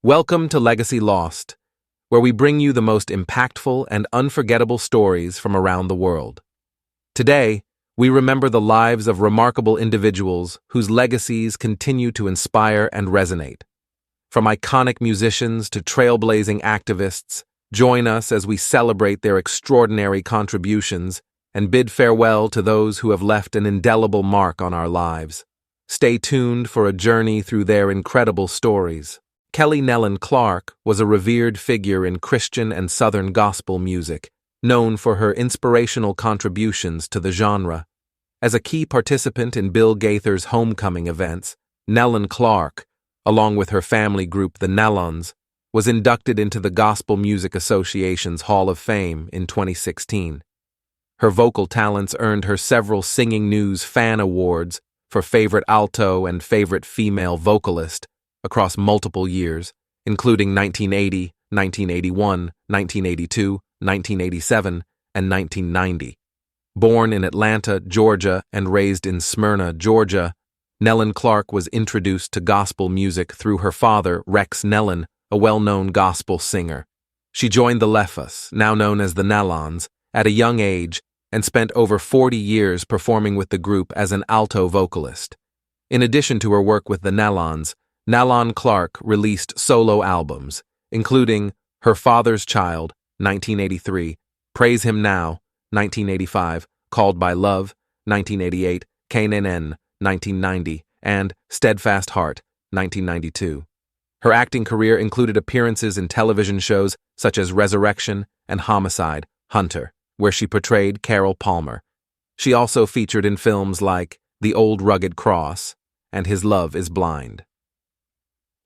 Welcome to Legacy Lost, where we bring you the most impactful and unforgettable stories from around the world. Today, we remember the lives of remarkable individuals whose legacies continue to inspire and resonate. From iconic musicians to trailblazing activists, join us as we celebrate their extraordinary contributions and bid farewell to those who have left an indelible mark on our lives. Stay tuned for a journey through their incredible stories. Kelly Nelon Clarke was a revered figure in Christian and Southern gospel music, known for her inspirational contributions to the genre. As a key participant in Bill Gaither's homecoming events, Nelon Clarke, along with her family group the Nelons, was inducted into the Gospel Music Association's Hall of Fame in 2016. Her vocal talents earned her several Singing News Fan Awards for Favorite Alto and Favorite Female Vocalist across multiple years, including 1980, 1981, 1982, 1987, and 1990. Born in Atlanta, Georgia, and raised in Smyrna, Georgia, Nelon Clarke was introduced to gospel music through her father, Rex Nelon, a well-known gospel singer. She joined the Lefas, now known as the Nelons, at a young age and spent over 40 years performing with the group as an alto vocalist. In addition to her work with the Nelons, Nelon Clarke released solo albums, including Her Father's Child, 1983, Praise Him Now, 1985, Called by Love, 1988, Canaan, 1990, and Steadfast Heart, 1992. Her acting career included appearances in television shows such as Resurrection and Homicide: Hunter, where she portrayed Carol Palmer. She also featured in films like The Old Rugged Cross and His Love is Blind.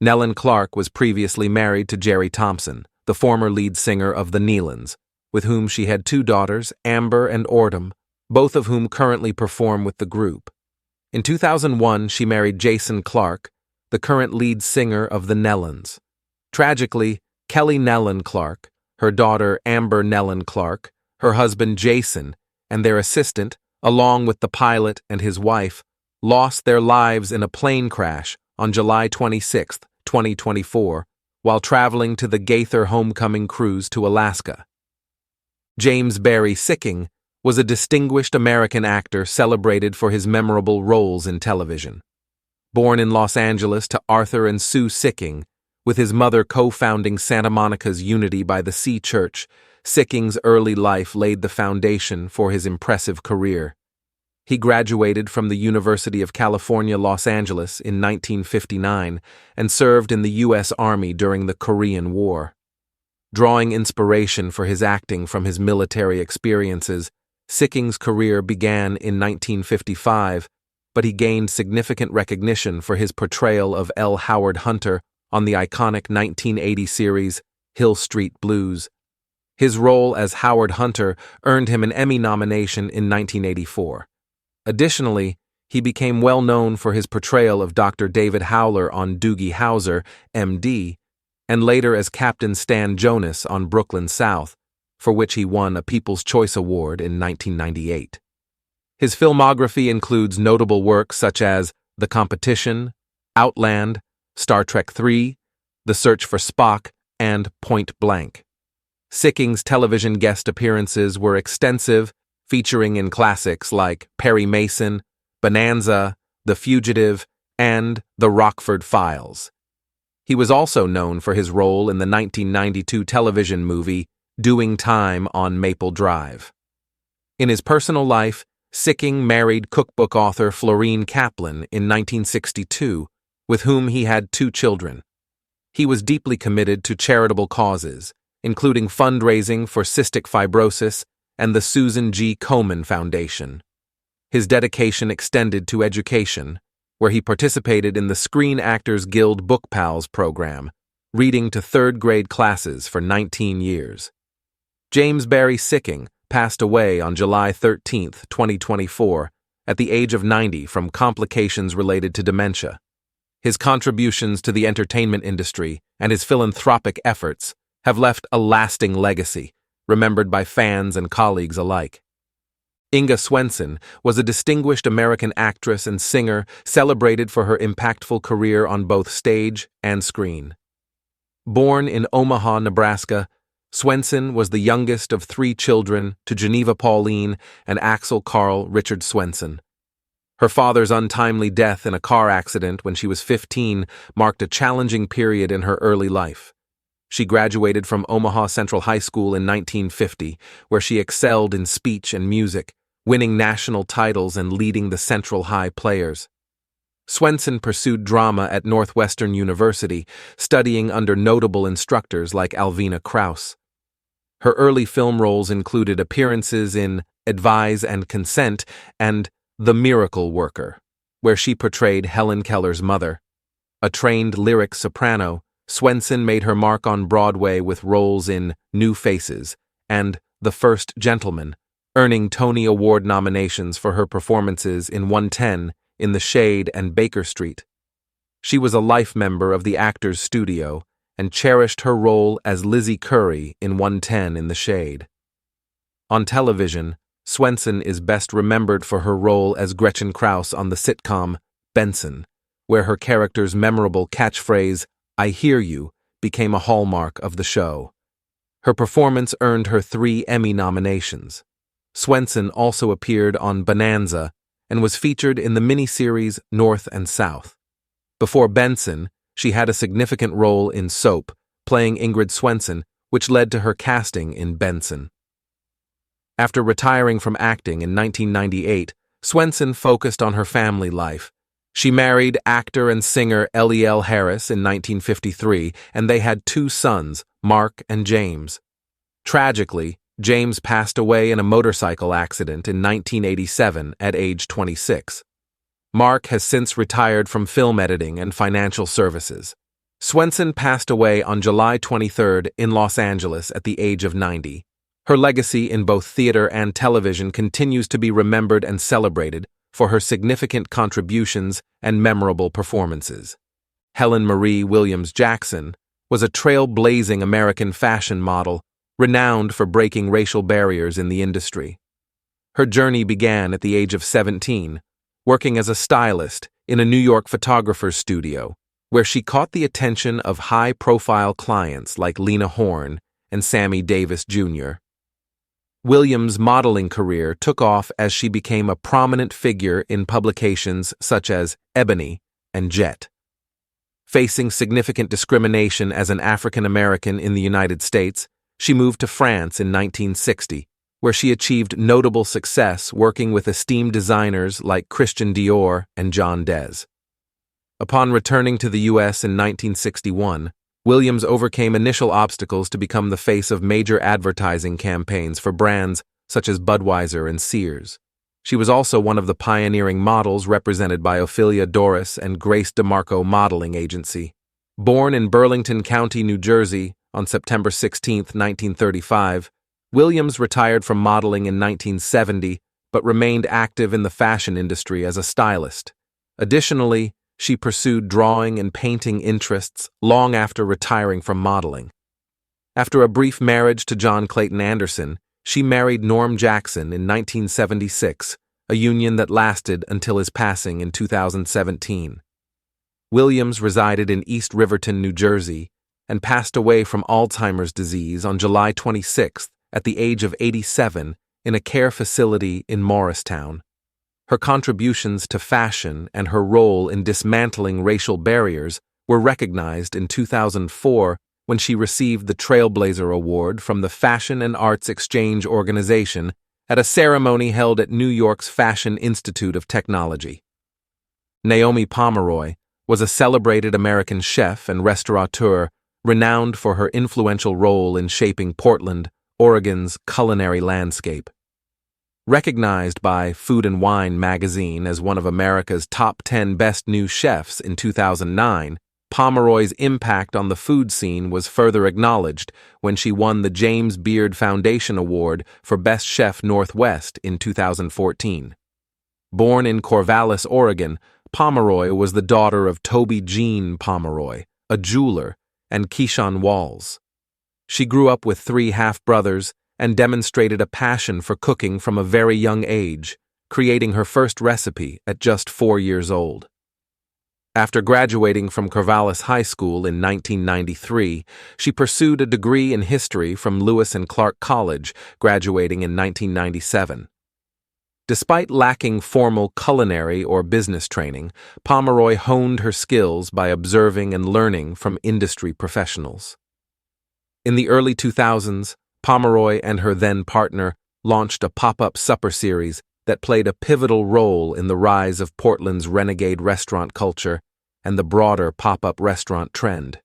Nelon Clarke was previously married to Jerry Thompson, the former lead singer of the Nelons, with whom she had two daughters, Amber and Autumn, both of whom currently perform with the group. In 2001, she married Jason Clarke, the current lead singer of the Nelons. Tragically, Kelly Nelon Clarke, her daughter Amber Nelon Clarke, her husband Jason, and their assistant, along with the pilot and his wife, lost their lives in a plane crash on July 26, 2024, while traveling to the Gaither homecoming cruise to Alaska. James Barrie Sikking was a distinguished American actor celebrated for his memorable roles in television. Born in Los Angeles to Arthur and Sue Sikking, with his mother co-founding Santa Monica's Unity by the Sea Church, Sikking's early life laid the foundation for his impressive career. He graduated from the University of California, Los Angeles in 1959 and served in the U.S. Army during the Korean War. Drawing inspiration for his acting from his military experiences, Sikking's career began in 1955, but he gained significant recognition for his portrayal of L. Howard Hunter on the iconic 1980 series Hill Street Blues. His role as Howard Hunter earned him an Emmy nomination in 1984. Additionally, he became well known for his portrayal of Dr. David Howler on Doogie Howser, M.D., and later as Captain Stan Jonas on Brooklyn South, for which he won a People's Choice Award in 1998. His filmography includes notable works such as The Competition, Outland, Star Trek III, The Search for Spock, and Point Blank. Sikking's television guest appearances were extensive, featuring in classics like Perry Mason, Bonanza, The Fugitive, and The Rockford Files. He was also known for his role in the 1992 television movie Doing Time on Maple Drive. In his personal life, Sikking married cookbook author Florine Kaplan in 1962, with whom he had two children. He was deeply committed to charitable causes, including fundraising for cystic fibrosis and the Susan G. Komen Foundation. His dedication extended to education, where he participated in the Screen Actors Guild Book Pals program, reading to third-grade classes for 19 years. James Barrie Sikking passed away on July 13, 2024, at the age of 90 from complications related to dementia. His contributions to the entertainment industry and his philanthropic efforts have left a lasting legacy, remembered by fans and colleagues alike. Inga Swenson was a distinguished American actress and singer celebrated for her impactful career on both stage and screen. Born in Omaha, Nebraska, Swenson was the youngest of three children to Geneva Pauline and Axel Carl Richard Swenson. Her father's untimely death in a car accident when she was 15 marked a challenging period in her early life. She graduated from Omaha Central High School in 1950, where she excelled in speech and music, winning national titles and leading the Central High Players. Swenson pursued drama at Northwestern University, studying under notable instructors like Alvina Krauss. Her early film roles included appearances in Advise and Consent and The Miracle Worker, where she portrayed Helen Keller's mother. A trained lyric soprano, Swenson made her mark on Broadway with roles in New Faces and The First Gentleman, earning Tony Award nominations for her performances in 110, In the Shade, and Baker Street. She was a life member of the Actors Studio and cherished her role as Lizzie Curry in 110 In the Shade. On television, Swenson is best remembered for her role as Gretchen Krauss on the sitcom Benson, where her character's memorable catchphrase, "I hear you," became a hallmark of the show. Her performance earned her 3 Emmy nominations. Swenson also appeared on Bonanza and was featured in the miniseries North and South. Before Benson, she had a significant role in Soap, playing Ingrid Swenson, which led to her casting in Benson. After retiring from acting in 1998, Swenson focused on her family life. She married actor and singer Eliel Harris in 1953, and they had 2 sons, Mark and James. Tragically, James passed away in a motorcycle accident in 1987 at age 26. Mark has since retired from film editing and financial services. Swenson passed away on July 23 in Los Angeles at the age of 90. Her legacy in both theater and television continues to be remembered and celebrated for her significant contributions and memorable performances. Helen Marie Williams Jackson was a trailblazing American fashion model, renowned for breaking racial barriers in the industry. Her journey began at the age of 17, working as a stylist in a New York photographer's studio, where she caught the attention of high-profile clients like Lena Horne and Sammy Davis Jr. Williams' modeling career took off as she became a prominent figure in publications such as Ebony and Jet. Facing significant discrimination as an African American in the United States, she moved to France in 1960, where she achieved notable success working with esteemed designers like Christian Dior and John Dez. Upon returning to the U.S. in 1961, Williams overcame initial obstacles to become the face of major advertising campaigns for brands such as Budweiser and Sears. She was also one of the pioneering models represented by Ophelia Doris and Grace DeMarco Modeling Agency. Born in Burlington County, New Jersey, on September 16, 1935, Williams retired from modeling in 1970 but remained active in the fashion industry as a stylist. Additionally, she pursued drawing and painting interests long after retiring from modeling. After a brief marriage to John Clayton Anderson, she married Norm Jackson in 1976, a union that lasted until his passing in 2017. Williams resided in East Riverton, New Jersey, and passed away from Alzheimer's disease on July 26 at the age of 87 in a care facility in Morristown. Her contributions to fashion and her role in dismantling racial barriers were recognized in 2004 when she received the Trailblazer Award from the Fashion and Arts Exchange Organization at a ceremony held at New York's Fashion Institute of Technology. Naomi Pomeroy was a celebrated American chef and restaurateur renowned for her influential role in shaping Portland, Oregon's culinary landscape. Recognized by Food and Wine magazine as one of America's top 10 best new chefs in 2009, Pomeroy's impact on the food scene was further acknowledged when she won the James Beard Foundation Award for Best Chef Northwest in 2014. Born in Corvallis, Oregon, Pomeroy was the daughter of Toby Jean Pomeroy, a jeweler, and Keyshawn Walls. She grew up with 3 half-brothers and demonstrated a passion for cooking from a very young age, creating her first recipe at just 4 years old. After graduating from Corvallis High School in 1993, she pursued a degree in history from Lewis and Clark College, graduating in 1997. Despite lacking formal culinary or business training, Pomeroy honed her skills by observing and learning from industry professionals. In the early 2000s, Pomeroy and her then-partner launched a pop-up supper series that played a pivotal role in the rise of Portland's renegade restaurant culture and the broader pop-up restaurant trend.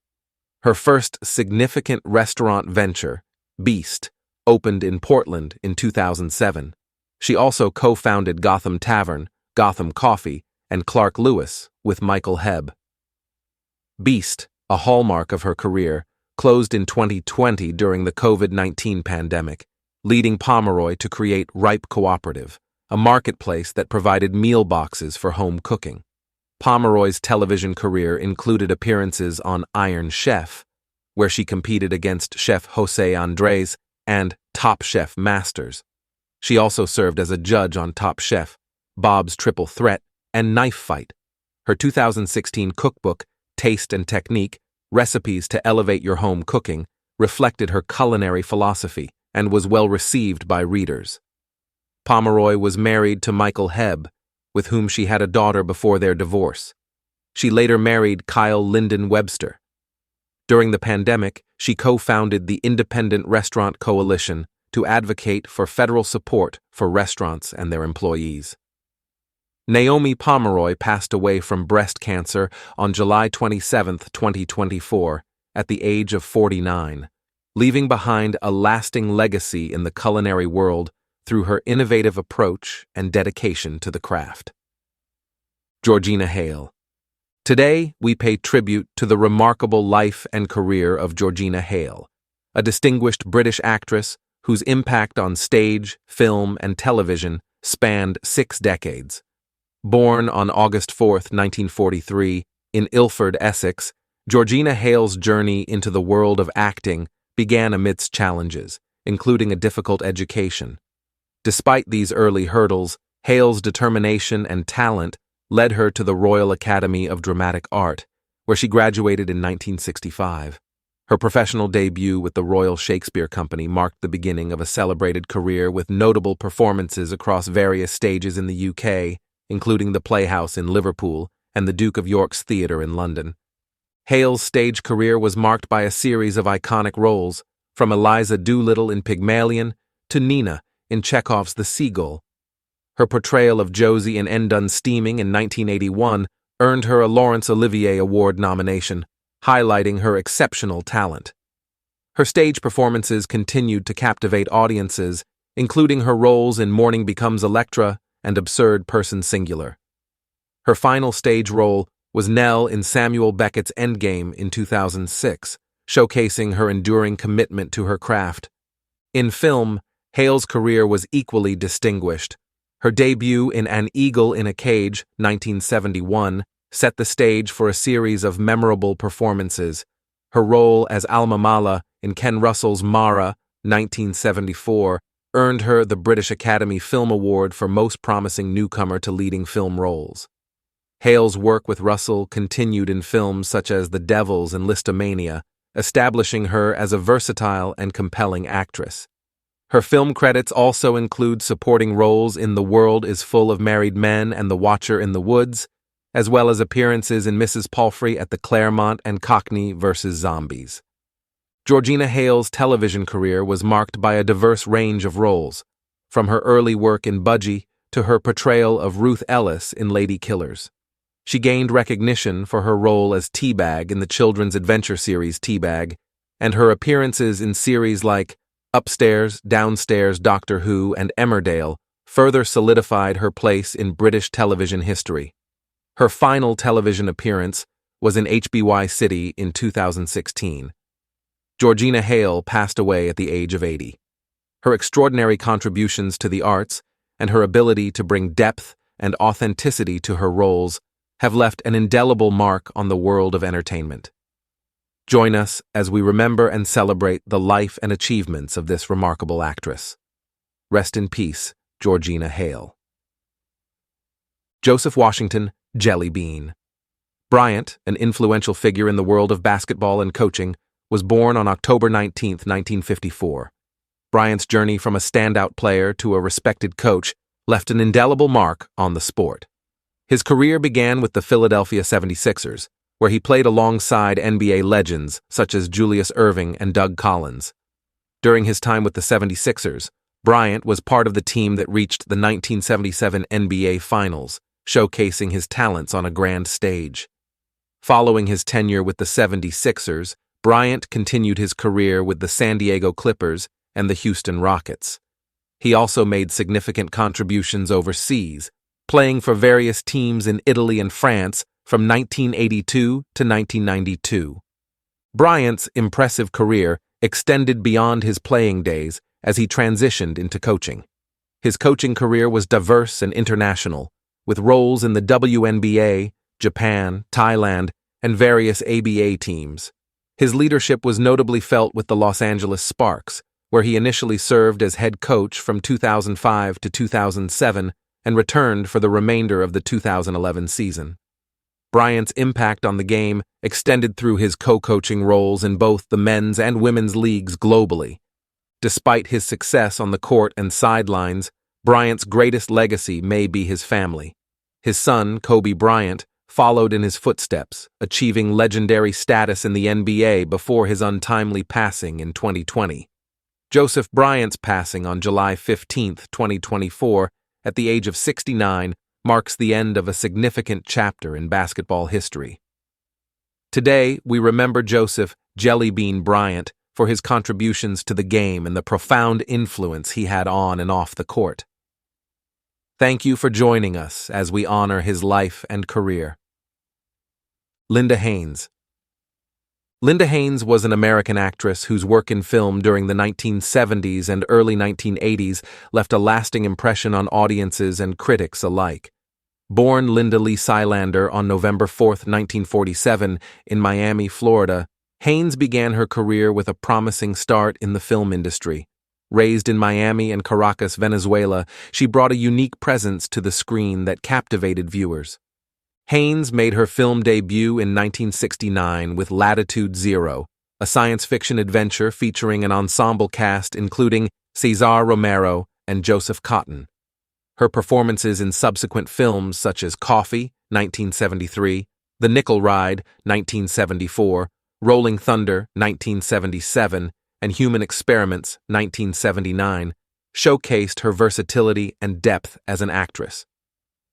Her first significant restaurant venture, Beast, opened in Portland in 2007. She also co-founded Gotham Tavern, Gotham Coffee, and Clark Lewis with Michael Hebb. Beast, a hallmark of her career, closed in 2020 during the COVID-19 pandemic, leading Pomeroy to create Ripe Cooperative, a marketplace that provided meal boxes for home cooking. Pomeroy's television career included appearances on Iron Chef, where she competed against Chef Jose Andres and Top Chef Masters. She also served as a judge on Top Chef, Bob's Triple Threat, and Knife Fight. Her 2016 cookbook, Taste and Technique, Recipes to Elevate Your Home Cooking, reflected her culinary philosophy and was well received by readers. Pomeroy was married to Michael Hebb, with whom she had a daughter before their divorce. She later married Kyle Linden Webster. During the pandemic, she co-founded the Independent Restaurant Coalition to advocate for federal support for restaurants and their employees. Naomi Pomeroy passed away from breast cancer on July 27, 2024, at the age of 49, leaving behind a lasting legacy in the culinary world through her innovative approach and dedication to the craft. Georgina Hale. Today, we pay tribute to the remarkable life and career of Georgina Hale, a distinguished British actress whose impact on stage, film, and television spanned 6 decades. Born on August 4, 1943, in Ilford, Essex, Georgina Hale's journey into the world of acting began amidst challenges, including a difficult education. Despite these early hurdles, Hale's determination and talent led her to the Royal Academy of Dramatic Art, where she graduated in 1965. Her professional debut with the Royal Shakespeare Company marked the beginning of a celebrated career with notable performances across various stages in the UK, including the Playhouse in Liverpool and the Duke of York's Theatre in London. Hale's stage career was marked by a series of iconic roles, from Eliza Doolittle in Pygmalion to Nina in Chekhov's The Seagull. Her portrayal of Josie in Endon Steaming in 1981 earned her a Laurence Olivier Award nomination, highlighting her exceptional talent. Her stage performances continued to captivate audiences, including her roles in Morning Becomes Electra and Absurd Person Singular. Her final stage role was Nell in Samuel Beckett's Endgame in 2006, showcasing her enduring commitment to her craft. In film, Hale's career was equally distinguished. Her debut in An Eagle in a Cage, 1971, set the stage for a series of memorable performances. Her role as Alma Mala in Ken Russell's Mara, 1974, earned her the British Academy Film Award for Most Promising Newcomer to Leading Film Roles. Hale's work with Russell continued in films such as The Devils and Listomania, establishing her as a versatile and compelling actress. Her film credits also include supporting roles in The World is Full of Married Men and The Watcher in the Woods, as well as appearances in Mrs. Palfrey at the Claremont and Cockney vs. Zombies. Georgina Hale's television career was marked by a diverse range of roles, from her early work in Budgie to her portrayal of Ruth Ellis in Lady Killers. She gained recognition for her role as Teabag in the children's adventure series Teabag, and her appearances in series like Upstairs, Downstairs, Doctor Who, and Emmerdale further solidified her place in British television history. Her final television appearance was in HBY City in 2016. Georgina Hale passed away at the age of 80. Her extraordinary contributions to the arts and her ability to bring depth and authenticity to her roles have left an indelible mark on the world of entertainment. Join us as we remember and celebrate the life and achievements of this remarkable actress. Rest in peace, Georgina Hale. Joseph Washington, Jelly Bean. Bryant, an influential figure in the world of basketball and coaching, was born on October 19, 1954. Bryant's journey from a standout player to a respected coach left an indelible mark on the sport. His career began with the Philadelphia 76ers, where he played alongside NBA legends such as Julius Erving and Doug Collins. During his time with the 76ers, Bryant was part of the team that reached the 1977 NBA Finals, showcasing his talents on a grand stage. Following his tenure with the 76ers, Bryant continued his career with the San Diego Clippers and the Houston Rockets. He also made significant contributions overseas, playing for various teams in Italy and France from 1982 to 1992. Bryant's impressive career extended beyond his playing days as he transitioned into coaching. His coaching career was diverse and international, with roles in the WNBA, Japan, Thailand, and various ABA teams. His leadership was notably felt with the Los Angeles Sparks, where he initially served as head coach from 2005 to 2007 and returned for the remainder of the 2011 season. Bryant's impact on the game extended through his co-coaching roles in both the men's and women's leagues globally. Despite his success on the court and sidelines, Bryant's greatest legacy may be his family. His son, Kobe Bryant, followed in his footsteps, achieving legendary status in the NBA before his untimely passing in 2020. Joseph Bryant's passing on July 15, 2024, at the age of 69, marks the end of a significant chapter in basketball history. Today, we remember Joseph "Jelly Bean" Bryant for his contributions to the game and the profound influence he had on and off the court. Thank you for joining us as we honor his life and career. Linda Haynes. Linda Haynes was an American actress whose work in film during the 1970s and early 1980s left a lasting impression on audiences and critics alike. Born Linda Lee Silander on November 4, 1947, in Miami, Florida, Haynes began her career with a promising start in the film industry. Raised in Miami and Caracas, Venezuela, she brought a unique presence to the screen that captivated viewers. Haynes made her film debut in 1969 with Latitude Zero, a science fiction adventure featuring an ensemble cast including Cesar Romero and Joseph Cotten. Her performances in subsequent films such as Coffee, 1973, The Nickel Ride, 1974, Rolling Thunder, 1977, and Human Experiments, 1979, showcased her versatility and depth as an actress.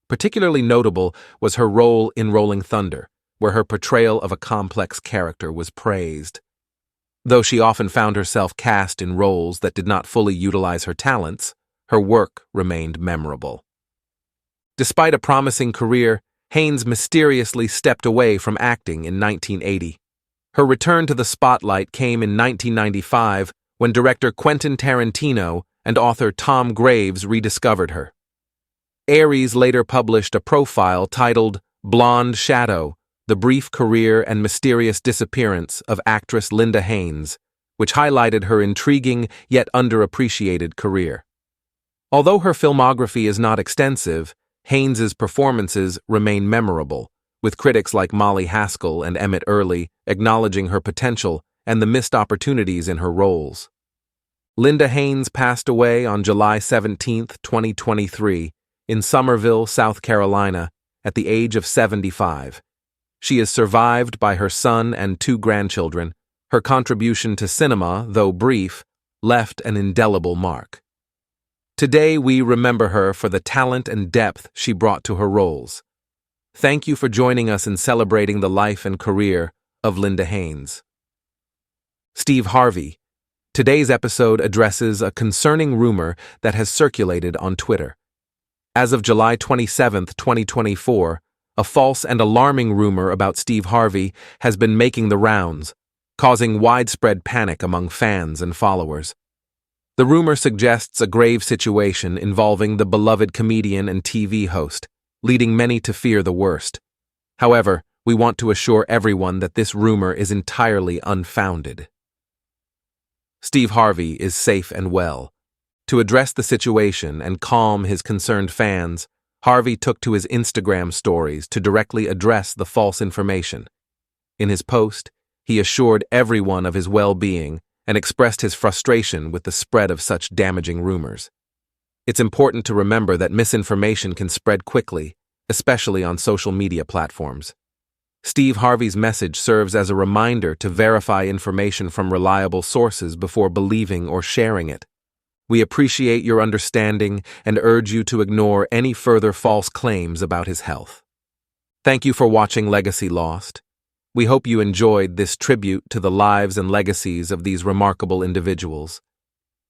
Particularly notable was her role in Rolling Thunder, where her portrayal of a complex character was praised. Though she often found herself cast in roles that did not fully utilize her talents, her work remained memorable. Despite a promising career, Haynes mysteriously stepped away from acting in 1980. Her return to the spotlight came in 1995 when director Quentin Tarantino and author Tom Graves rediscovered her. Aries later published a profile titled Blonde Shadow: The Brief Career and Mysterious Disappearance of Actress Linda Haynes, which highlighted her intriguing yet underappreciated career. Although her filmography is not extensive, Haynes's performances remain memorable, with critics like Molly Haskell and Emmett Early acknowledging her potential and the missed opportunities in her roles. Linda Haynes passed away on July 17, 2023, in Summerville, South Carolina, at the age of 75. She is survived by her son and 2 grandchildren. Her contribution to cinema, though brief, left an indelible mark. Today we remember her for the talent and depth she brought to her roles. Thank you for joining us in celebrating the life and career of Linda Haynes. Steve Harvey. Today's episode addresses a concerning rumor that has circulated on Twitter. As of July 27, 2024, a false and alarming rumor about Steve Harvey has been making the rounds, causing widespread panic among fans and followers. The rumor suggests a grave situation involving the beloved comedian and TV host, leading many to fear the worst. However, we want to assure everyone that this rumor is entirely unfounded. Steve Harvey is safe and well. To address the situation and calm his concerned fans, Harvey took to his Instagram stories to directly address the false information. In his post, he assured everyone of his well-being and expressed his frustration with the spread of such damaging rumors. It's important to remember that misinformation can spread quickly, especially on social media platforms. Steve Harvey's message serves as a reminder to verify information from reliable sources before believing or sharing it. We appreciate your understanding and urge you to ignore any further false claims about his health. Thank you for watching Legacy Lost. We hope you enjoyed this tribute to the lives and legacies of these remarkable individuals.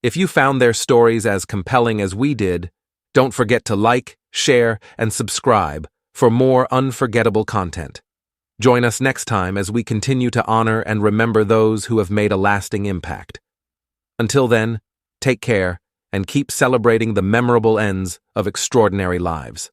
If you found their stories as compelling as we did, don't forget to like, share, and subscribe for more unforgettable content. Join us next time as we continue to honor and remember those who have made a lasting impact. Until then, take care and keep celebrating the memorable ends of extraordinary lives.